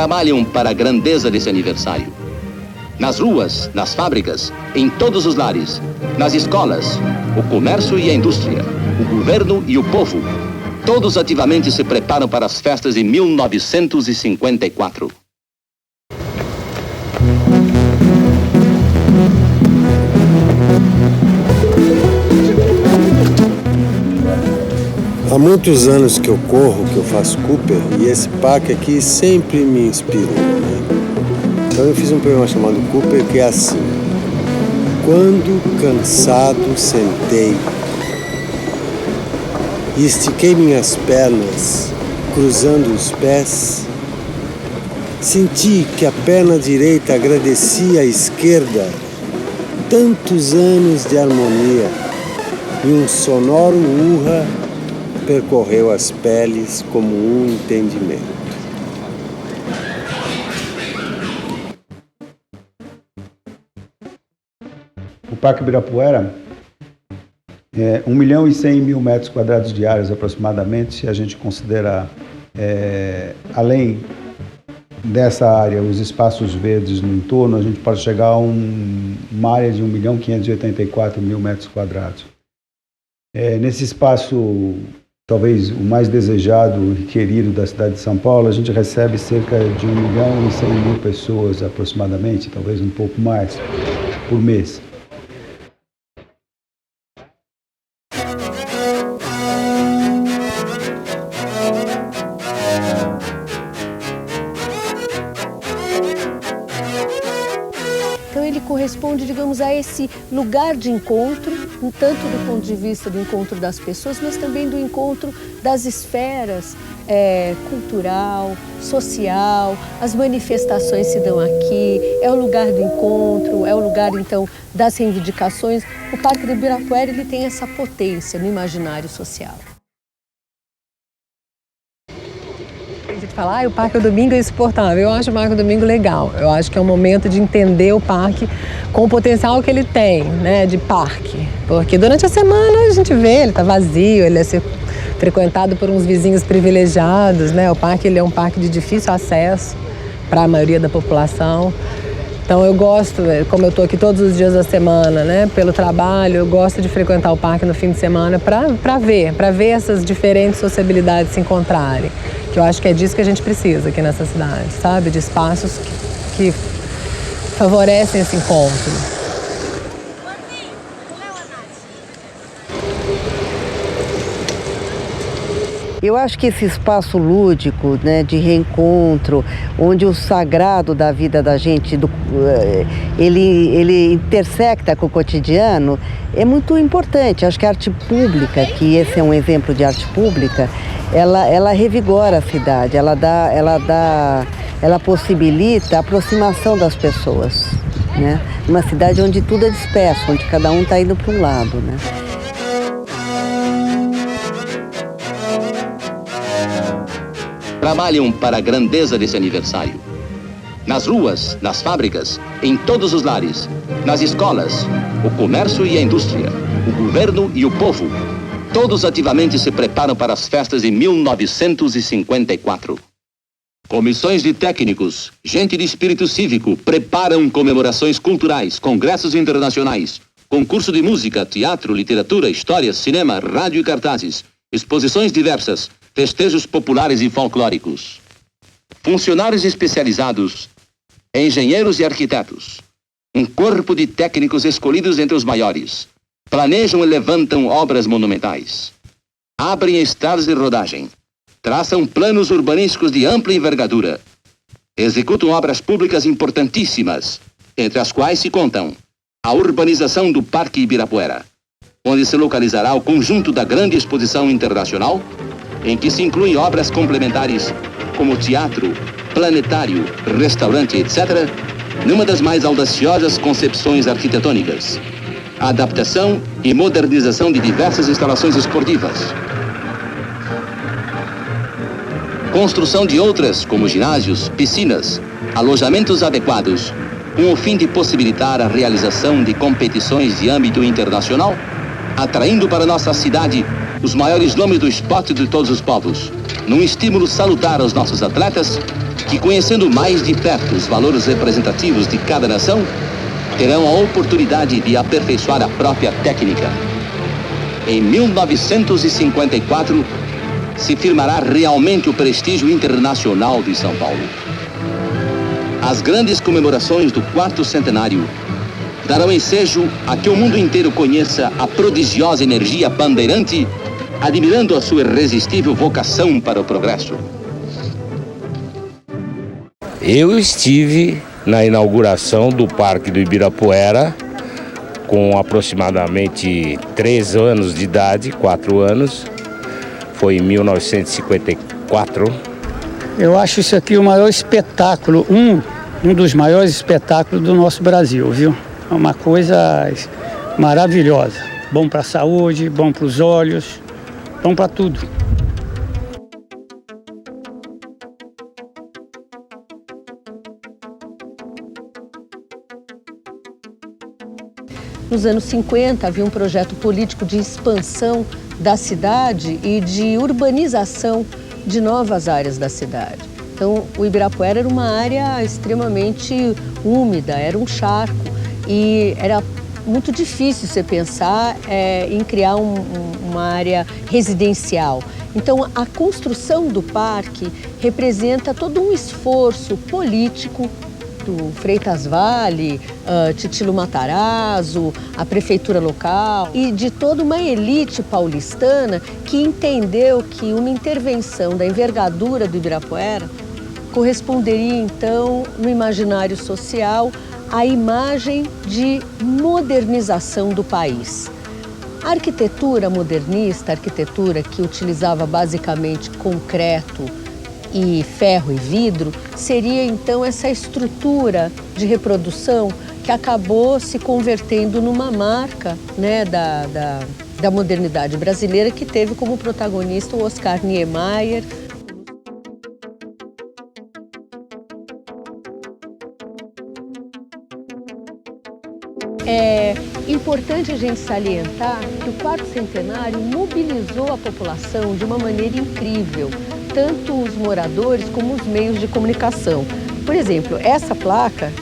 trabalham para a grandeza desse aniversário. Nas ruas, nas fábricas, em todos os lares, nas escolas, o comércio e a indústria, o governo e o povo, todos ativamente se preparam para as festas de 1954. Há muitos anos que eu corro, que eu faço Cooper, e esse parque aqui sempre me inspirou, né? Então eu fiz um programa chamado Cooper, que é assim: quando cansado sentei e estiquei minhas pernas, cruzando os pés, senti que a perna direita agradecia à esquerda tantos anos de harmonia, e um sonoro urra percorreu as peles como um entendimento. O Parque Ibirapuera é 1.100.000 metros quadrados diários aproximadamente, se a gente considerar além dessa área os espaços verdes no entorno, a gente pode chegar a uma área de 1.584.000 metros quadrados. Nesse espaço, talvez o mais desejado e querido da cidade de São Paulo, a gente recebe cerca de 1.100.000 pessoas aproximadamente, talvez um pouco mais, por mês. Então ele corresponde, digamos, a esse lugar de encontro, tanto do ponto de vista do encontro das pessoas, mas também do encontro das esferas cultural, social. As manifestações se dão aqui, é o lugar do encontro, é o lugar, então, das reivindicações. O Parque do Ibirapuera, ele tem essa potência no imaginário social. A gente fala, o Parque do Domingo é insuportável. Eu acho o Parque do Domingo legal. Eu acho que é um momento de entender o parque com o potencial que ele tem, né, de parque. Porque durante a semana a gente vê, ele está vazio, ele é frequentado por uns vizinhos privilegiados, né? O parque, ele é um parque de difícil acesso para a maioria da população. Então eu gosto, como eu estou aqui todos os dias da semana, né, pelo trabalho, eu gosto de frequentar o parque no fim de semana para ver essas diferentes sociabilidades se encontrarem. Que eu acho que é disso que a gente precisa aqui nessa cidade, sabe? De espaços que favorecem esse encontro. Eu acho que esse espaço lúdico, né, de reencontro, onde o sagrado da vida da gente, ele intersecta com o cotidiano, é muito importante. Acho que a arte pública, que esse é um exemplo de arte pública, ela revigora a cidade, ela possibilita a aproximação das pessoas, né? Uma cidade onde tudo é disperso, onde cada um está indo para um lado, né? Trabalham para a grandeza desse aniversário. Nas ruas, nas fábricas, em todos os lares, nas escolas, o comércio e a indústria, o governo e o povo, todos ativamente se preparam para as festas de 1954. Comissões de técnicos, gente de espírito cívico, preparam comemorações culturais, congressos internacionais, concurso de música, teatro, literatura, história, cinema, rádio e cartazes, exposições diversas, festejos populares e folclóricos. Funcionários especializados, engenheiros e arquitetos, um corpo de técnicos escolhidos entre os maiores, planejam e levantam obras monumentais, abrem estradas de rodagem, traçam planos urbanísticos de ampla envergadura, executam obras públicas importantíssimas, entre as quais se contam a urbanização do Parque Ibirapuera, onde se localizará o conjunto da grande exposição internacional, em que se incluem obras complementares como teatro, planetário, restaurante, etc., numa das mais audaciosas concepções arquitetônicas. A adaptação e modernização de diversas instalações esportivas. Construção de outras, como ginásios, piscinas, alojamentos adequados, com o fim de possibilitar a realização de competições de âmbito internacional, atraindo para nossa cidade os maiores nomes do esporte de todos os povos, num estímulo salutar aos nossos atletas que, conhecendo mais de perto os valores representativos de cada nação, terão a oportunidade de aperfeiçoar a própria técnica. Em 1954, se firmará realmente o prestígio internacional de São Paulo. As grandes comemorações do 4º centenário darão ensejo a que o mundo inteiro conheça a prodigiosa energia bandeirante, admirando a sua irresistível vocação para o progresso. Eu estive na inauguração do Parque do Ibirapuera com aproximadamente 3 anos de idade, 4 anos. Foi em 1954. Eu acho isso aqui o maior espetáculo, um dos maiores espetáculos do nosso Brasil, viu? É uma coisa maravilhosa. Bom para a saúde, bom para os olhos, bom para tudo. Nos anos 50 havia um projeto político de expansão da cidade e de urbanização de novas áreas da cidade. Então, o Ibirapuera era uma área extremamente úmida, era um charco e era muito difícil você pensar em criar uma área residencial. Então, a construção do parque representa todo um esforço político do Freitas Vale, Titilo Matarazzo, a prefeitura local e de toda uma elite paulistana que entendeu que uma intervenção da envergadura do Ibirapuera corresponderia então no imaginário social à imagem de modernização do país. A arquitetura modernista, a arquitetura que utilizava basicamente concreto e ferro e vidro, seria então essa estrutura de reprodução que acabou se convertendo numa marca, né, da modernidade brasileira, que teve como protagonista o Oscar Niemeyer. É importante a gente salientar que o 4º centenário mobilizou a população de uma maneira incrível, tanto os moradores como os meios de comunicação. Por exemplo, essa placa,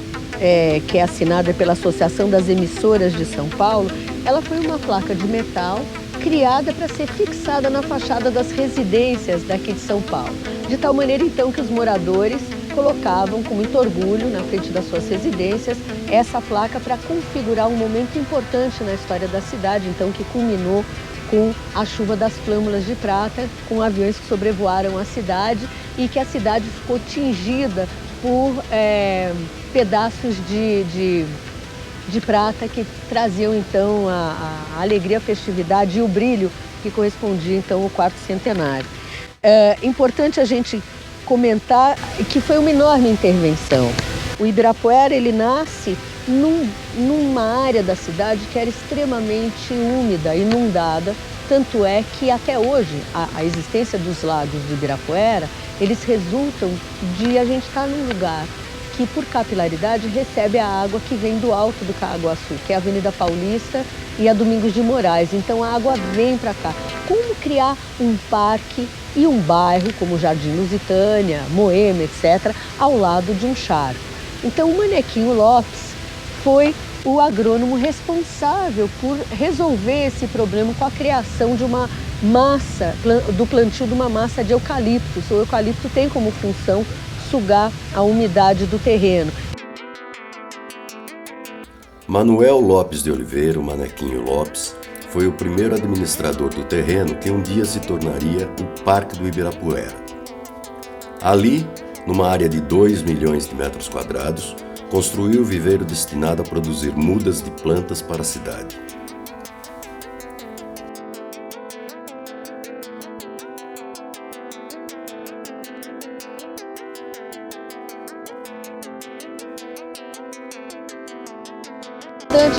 que é assinada pela Associação das Emissoras de São Paulo, ela foi uma placa de metal criada para ser fixada na fachada das residências daqui de São Paulo. De tal maneira, então, que os moradores colocavam com muito orgulho na frente das suas residências essa placa para configurar um momento importante na história da cidade, então, que culminou com a chuva das flâmulas de prata, com aviões que sobrevoaram a cidade e que a cidade ficou tingida por pedaços de prata que traziam então a alegria, a festividade e o brilho que correspondia então ao 4º centenário. É importante a gente comentar que foi uma enorme intervenção. O Ibirapuera, ele nasce numa área da cidade que era extremamente úmida, inundada, tanto é que até hoje a existência dos lagos do Ibirapuera, eles resultam de a gente estar num lugar que por capilaridade recebe a água que vem do alto do Caaguaçu, que é a Avenida Paulista e a Domingos de Moraes. Então a água vem para cá. Como criar um parque e um bairro como Jardim Lusitânia, Moema, etc., ao lado de um charco? Então o Manequinho Lopes foi o agrônomo responsável por resolver esse problema com a criação de uma massa, do plantio de uma massa de eucaliptos. O eucalipto tem como função sugar a umidade do terreno. Manuel Lopes de Oliveira, o Manequinho Lopes, foi o primeiro administrador do terreno que um dia se tornaria o Parque do Ibirapuera. Ali, numa área de 2 milhões de metros quadrados, construiu o viveiro destinado a produzir mudas de plantas para a cidade.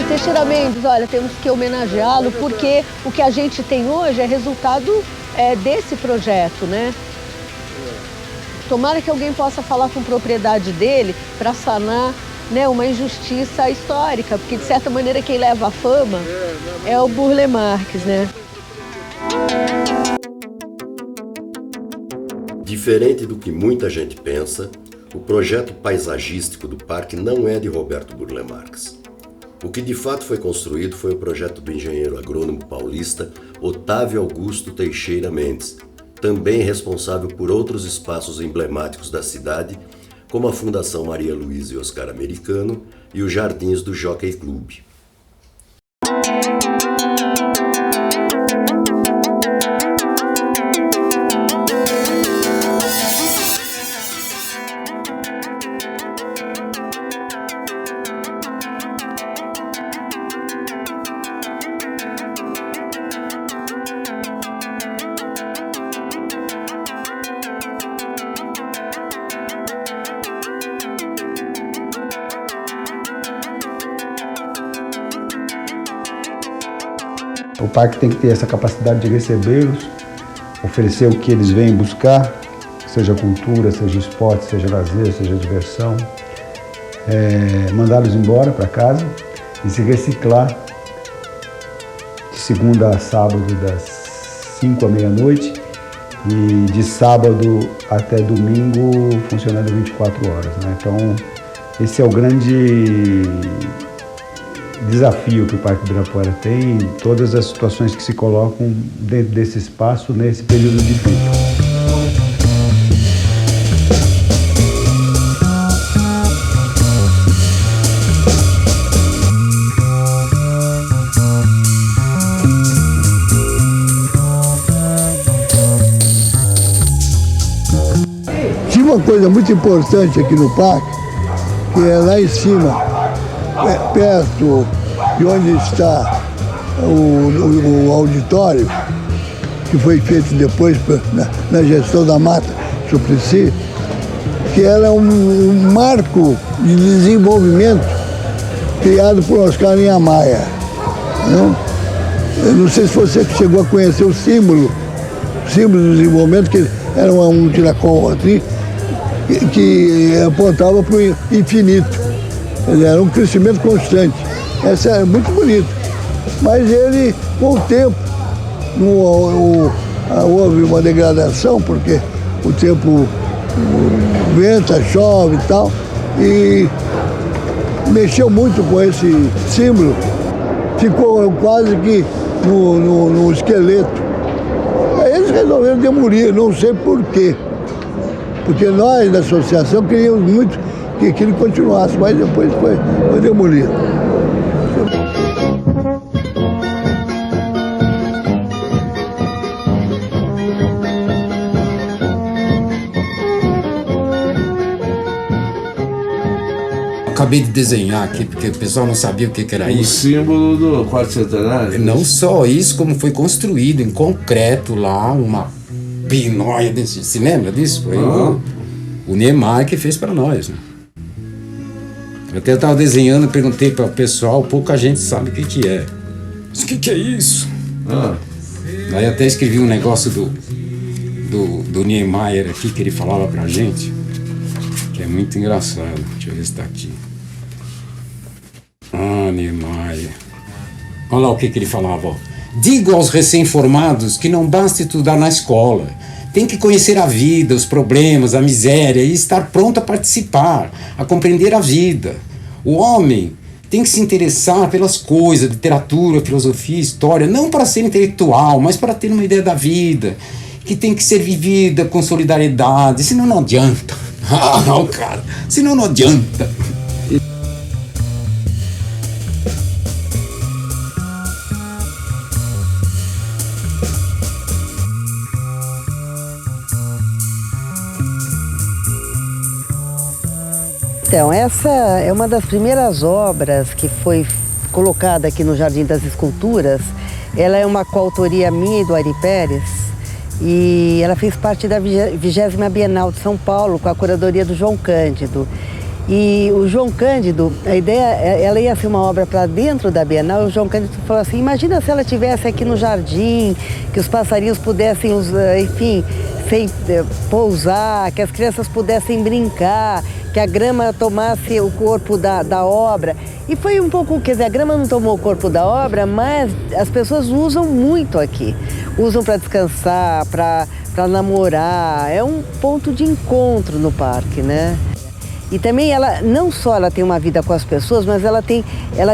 Teixeira Mendes, olha, temos que homenageá-lo porque o que a gente tem hoje é resultado desse projeto, né? Tomara que alguém possa falar com propriedade dele para sanar, né, uma injustiça histórica, porque de certa maneira quem leva a fama é o Burle Marx, né? Diferente do que muita gente pensa, o projeto paisagístico do parque não é de Roberto Burle Marx. O que de fato foi construído foi o projeto do engenheiro agrônomo paulista Otávio Augusto Teixeira Mendes, também responsável por outros espaços emblemáticos da cidade, como a Fundação Maria Luísa e Oscar Americano e os Jardins do Jockey Club. O parque tem que ter essa capacidade de recebê-los, oferecer o que eles vêm buscar, seja cultura, seja esporte, seja lazer, seja diversão, mandá-los embora para casa e se reciclar de segunda a sábado das 5 à meia-noite e de sábado até domingo funcionando 24 horas, né? Então, esse é o grande desafio que o Parque Ibirapuera tem, todas as situações que se colocam dentro desse espaço nesse período de pico. Tinha uma coisa muito importante aqui no parque, que é lá em cima, perto de onde está o auditório, que foi feito depois na gestão da Mata Suplicy, que era um marco de desenvolvimento criado por Oscar Niemeyer. Eu não sei se você chegou a conhecer o símbolo do desenvolvimento, que era um tiracolo assim, que apontava para o infinito. Era um crescimento constante. Essa é muito bonito. Mas ele, com o tempo, houve uma degradação, porque o tempo venta, chove e tal, e mexeu muito com esse símbolo. Ficou quase que no esqueleto. Aí eles resolveram demolir, não sei por quê. Porque nós, da associação, queríamos muito que aquilo continuasse, mas depois foi demolido. Acabei de desenhar aqui, porque o pessoal não sabia o que era isso. O símbolo do quarto centenário? Não só isso, como foi construído em concreto lá, uma pinóia desse. Se lembra disso? Foi o Niemeyer que fez para nós, né? Eu até estava desenhando, perguntei para o pessoal, pouca gente sabe o que é. Mas o que é isso? Aí até escrevi um negócio do Niemeyer aqui, que ele falava pra gente, que é muito engraçado. Deixa eu ver se está aqui. Niemeyer. Olha lá o que ele falava, ó. Digo aos recém-formados que não basta estudar na escola. Tem que conhecer a vida, os problemas, a miséria e estar pronto a participar, a compreender a vida. O homem tem que se interessar pelas coisas, literatura, filosofia, história, não para ser intelectual, mas para ter uma ideia da vida, que tem que ser vivida com solidariedade, senão não adianta. Não, cara, senão não adianta. Então, essa é uma das primeiras obras que foi colocada aqui no Jardim das Esculturas. Ela é uma coautoria minha e do Ari Pérez, e ela fez parte da 20ª Bienal de São Paulo, com a curadoria do João Cândido. E o João Cândido, a ideia, ela ia ser uma obra para dentro da Bienal, e o João Cândido falou assim, imagina se ela estivesse aqui no jardim, que os passarinhos pudessem, enfim, pousar, que as crianças pudessem brincar, que a grama tomasse o corpo da obra. E foi um pouco, quer dizer, a grama não tomou o corpo da obra, mas as pessoas usam muito aqui. Usam para descansar, para namorar, é um ponto de encontro no parque, né? E também ela, não só ela tem uma vida com as pessoas, mas ela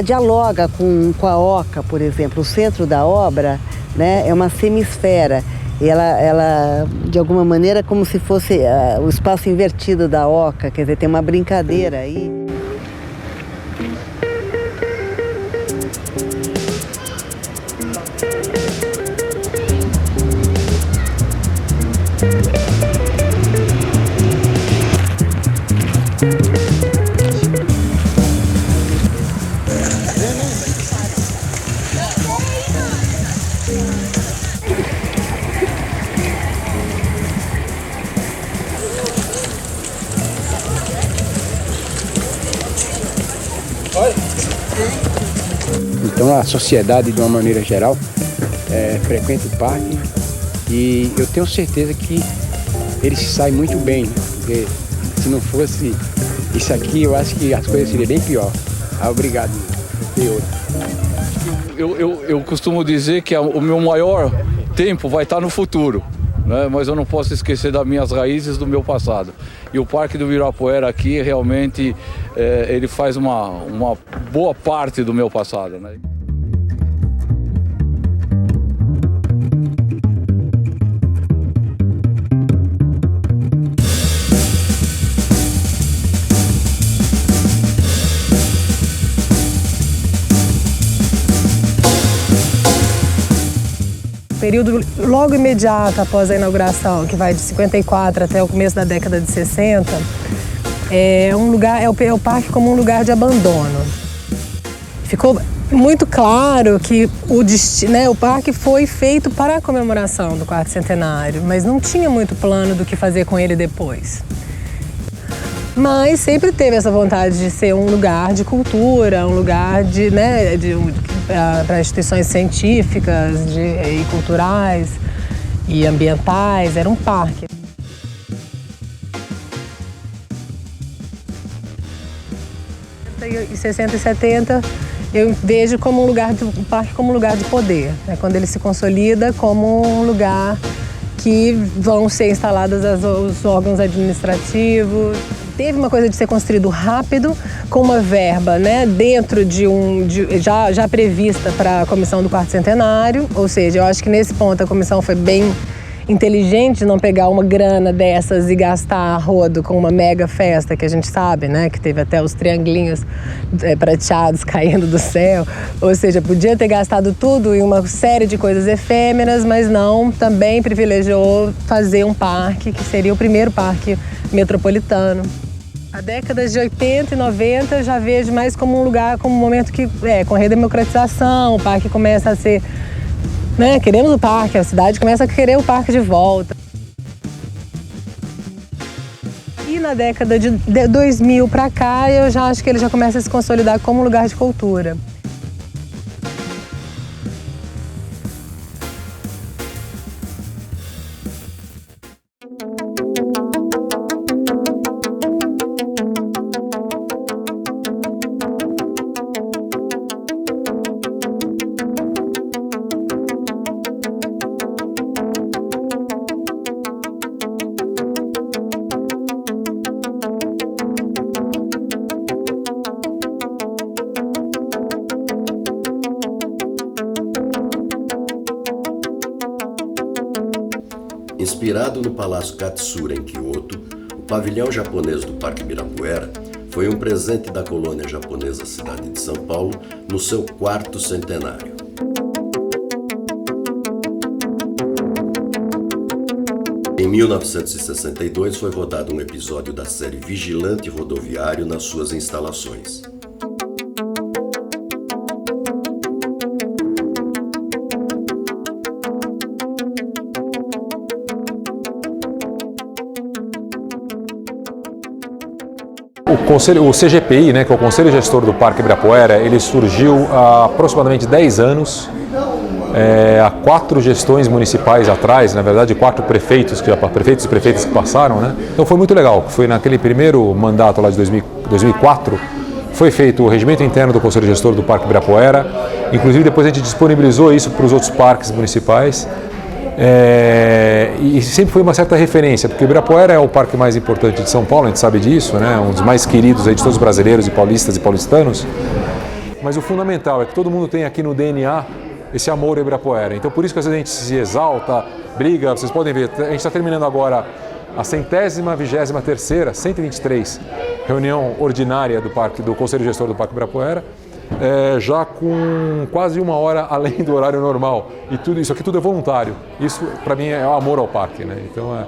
dialoga com a Oca, por exemplo. O centro da obra, né, é uma semisfera. E ela, de alguma maneira, como se fosse o espaço invertido da Oca, quer dizer, tem uma brincadeira aí. Então a sociedade, de uma maneira geral, frequenta o parque e eu tenho certeza que ele se sai muito bem, né? Porque se não fosse isso aqui, eu acho que as coisas seriam bem pior. Obrigado. Eu costumo dizer que o meu maior tempo vai estar no futuro, né? Mas eu não posso esquecer das minhas raízes, do meu passado. E o Parque do Ibirapuera aqui, realmente, ele faz uma boa parte do meu passado, né? Período logo imediato após a inauguração, que vai de 54 até o começo da década de 60, é o parque como um lugar de abandono. Ficou muito claro que o parque foi feito para a comemoração do quarto centenário, mas não tinha muito plano do que fazer com ele depois. Mas sempre teve essa vontade de ser um lugar de cultura, um lugar para instituições científicas e culturais e ambientais. Era um parque. Em 60 e 70 eu vejo como um parque como um lugar de poder, né? Quando ele se consolida como um lugar que vão ser instalados os órgãos administrativos. Teve uma coisa de ser construído rápido, com uma verba, né, dentro já prevista para a comissão do quarto centenário. Ou seja, eu acho que nesse ponto a comissão foi bem inteligente de não pegar uma grana dessas e gastar a rodo com uma mega festa que a gente sabe, né, que teve até os triangulinhos prateados caindo do céu. Ou seja, podia ter gastado tudo em uma série de coisas efêmeras, mas não, também privilegiou fazer um parque que seria o primeiro parque metropolitano. A década de 80 e 90 eu já vejo mais como um lugar, como um momento que, com a redemocratização, o parque começa a ser, né, queremos o parque, a cidade começa a querer o parque de volta. E na década de 2000 para cá, eu já acho que ele já começa a se consolidar como um lugar de cultura. Inspirado no Palácio Katsura, em Kyoto, o pavilhão japonês do Parque Ibirapuera foi um presente da colônia japonesa cidade de São Paulo no seu quarto centenário. Em 1962 foi rodado um episódio da série Vigilante Rodoviário nas suas instalações. O CGPI, né, que é o Conselho Gestor do Parque Ibirapuera, ele surgiu há aproximadamente 10 anos, há 4 gestões municipais atrás, na verdade 4 prefeitos e prefeitas que passaram, né? Então foi muito legal, foi naquele primeiro mandato lá de 2004, foi feito o regimento interno do Conselho Gestor do Parque Ibirapuera, inclusive depois a gente disponibilizou isso para os outros parques municipais. E sempre foi uma certa referência, porque o Ibirapuera é o parque mais importante de São Paulo, a gente sabe disso, né? Um dos mais queridos aí de todos os brasileiros e paulistas e paulistanos. Mas o fundamental é que todo mundo tem aqui no DNA esse amor ao Ibirapuera. Então por isso que às vezes a gente se exalta, briga, vocês podem ver, a gente está terminando agora a 123ª, 123 reunião ordinária do Conselho Gestor do Parque Ibirapuera, já com quase 1 hora além do horário normal. E tudo isso aqui tudo é voluntário. Isso para mim é o amor ao parque, né? Então